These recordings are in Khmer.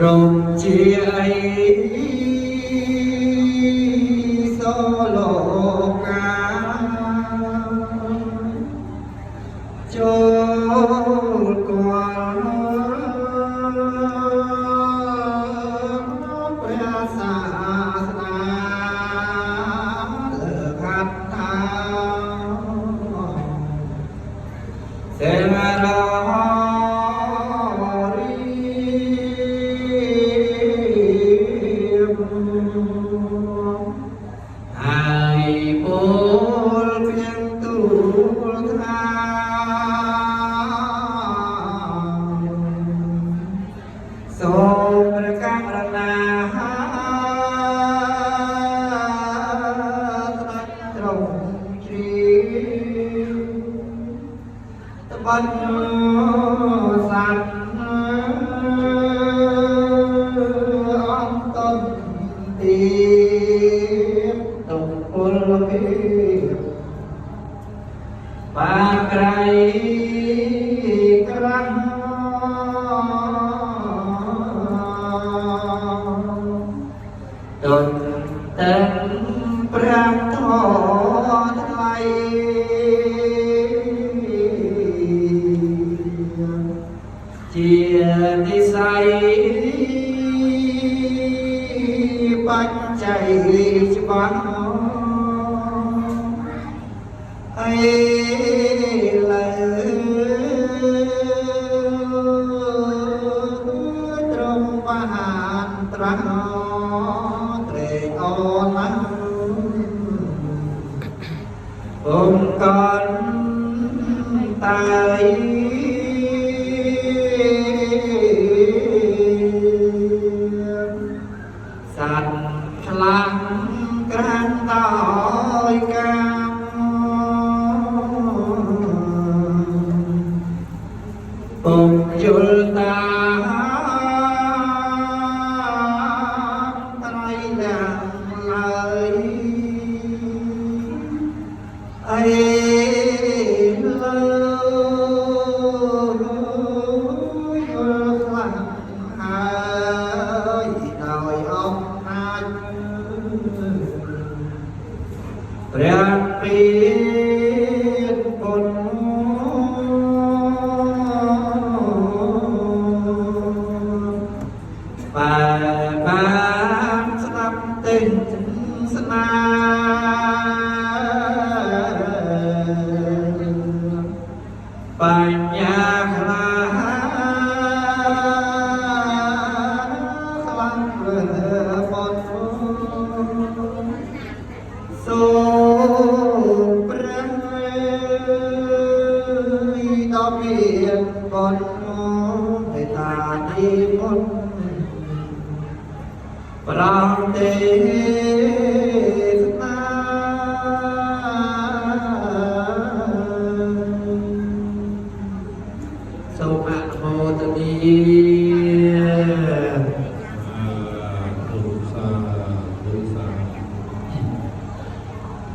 រំជាអីសូលោកកាចូលគាល់ព្រះសាសនាលើកហាត់ថាសេមរោសូមព្រះករុណាស្ដេចទ្រង់ជ្រាបត្បិតសត្វអង្គតទីទុកពលភាពបាក្រៃក្រាស់ដុតទាំងព្រះធម៌ថ្លៃជានិស័យបច្ច័យច្បាស់អីលើត្រង់បានត្រាស់ត្រេកអរណាស់អង្គកនតែសត្វខ្លាំងក្រានដោយកាមពុំយល់តាមត្រៃឡើងឡើយអីលើយល់ខ្លាំងហើយដោយអំណាចព្រះពីពុទ្ធបានស្ដាប់ទេសនាបញ្ញាក្លាខ្លាំងលើបុត្រសូមព្រះដ៏មានបុត្រមេត្តានិមន្តប្រងទេសនាសូមអនុមោទនាទុសា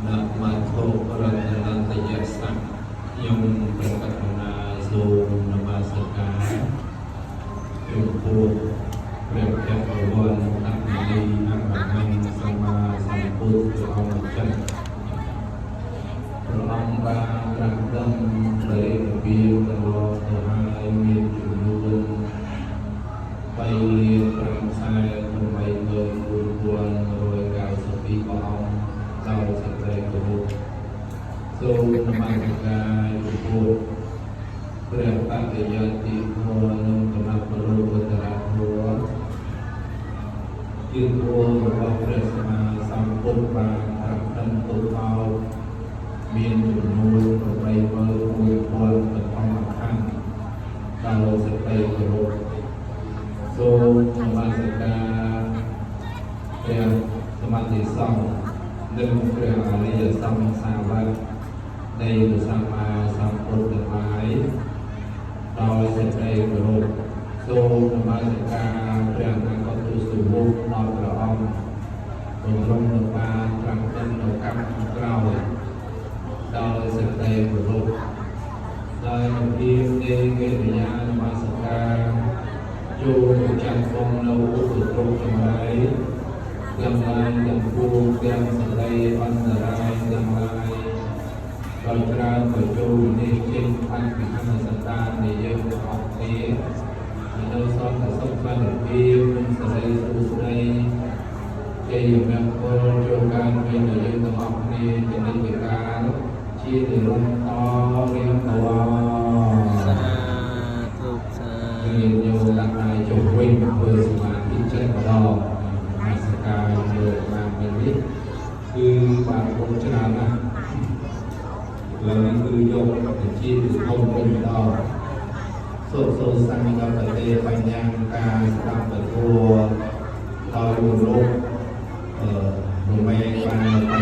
នមធោរតនតយស័ក្តិខ្ញុំប្រកាសណាសូមនមស្ការចំពោះព្រះចក្រវន្តអគ្គនាយអរហន្តសម្មាសម្ពុទ្ធព្រះអង្គម្ចាស់ព្រះអង្គបានត្រាស់ដឹងនៃរបៀបកន្លងទៅហើយមានចំនួន3លាន5សែន84192អង្គដោយសេចក្តីគោរពសូមនមស្ការចំពោះព្រះបរិយត្តិធម៌និងគណៈប្រលោបតរធម៌ជាធម៌របស់ព្រះសម្មាសម្ពុទ្ធបានត្រាស់ដឹងទុកឲ្យមានចំនួន84000បឋមខណ្ឌដោយសេចក្តីគោរពសូមនមស្ការព្រះសមាធិសង្ឃនិងព្រះអរិយសង្ឃសាវកនៃព្រះសម្មាសម្ពុទ្ធទាំងឡាយដោយសេចក្តីគោរពស សូមនមស្ការព្រះអនាគតទូសុមុខដល់ព្រះអង្គបរមនៅបានត្រាស់ដឹងនៅកម្មក្រោយដោយសេចក្តីគោរពដោយនៅភាពនៃកិរិយានមស្ការចូលចាត់បងនៅឧបទ្រពទាំងឡាយទាំងឡាយទាំងពួងទាំងសេចក្តីអន្តរាយទាំងឡាយដោយច្រើនក៏ចូលនេះចេញអន្តរសន្តាននៃយើងទាំងអស់គ្នានៅសន្តិសុខសន្តិភាពនិងសេរីសុខស្ដីជ័យមង្គលចូលការមានយើងទាំងអស់គ្នាជានិច្ចកាលជានិរន្តររៀងតវ៉ាសាធុសា មានយោដាក់ដៃចុះវិញធ្វើសមាធិចិត្តម្ដងអាសកាយយកបានពេលនេះគឺបានពុកច្រើនណាស់ឡើយនេះគឺយកទៅជាធំវិញម្ដងសូមសូមសង្ឃដល់ប្រទេសបញ្ញាការស្ដាប់ពធដោយលោករមែងបាន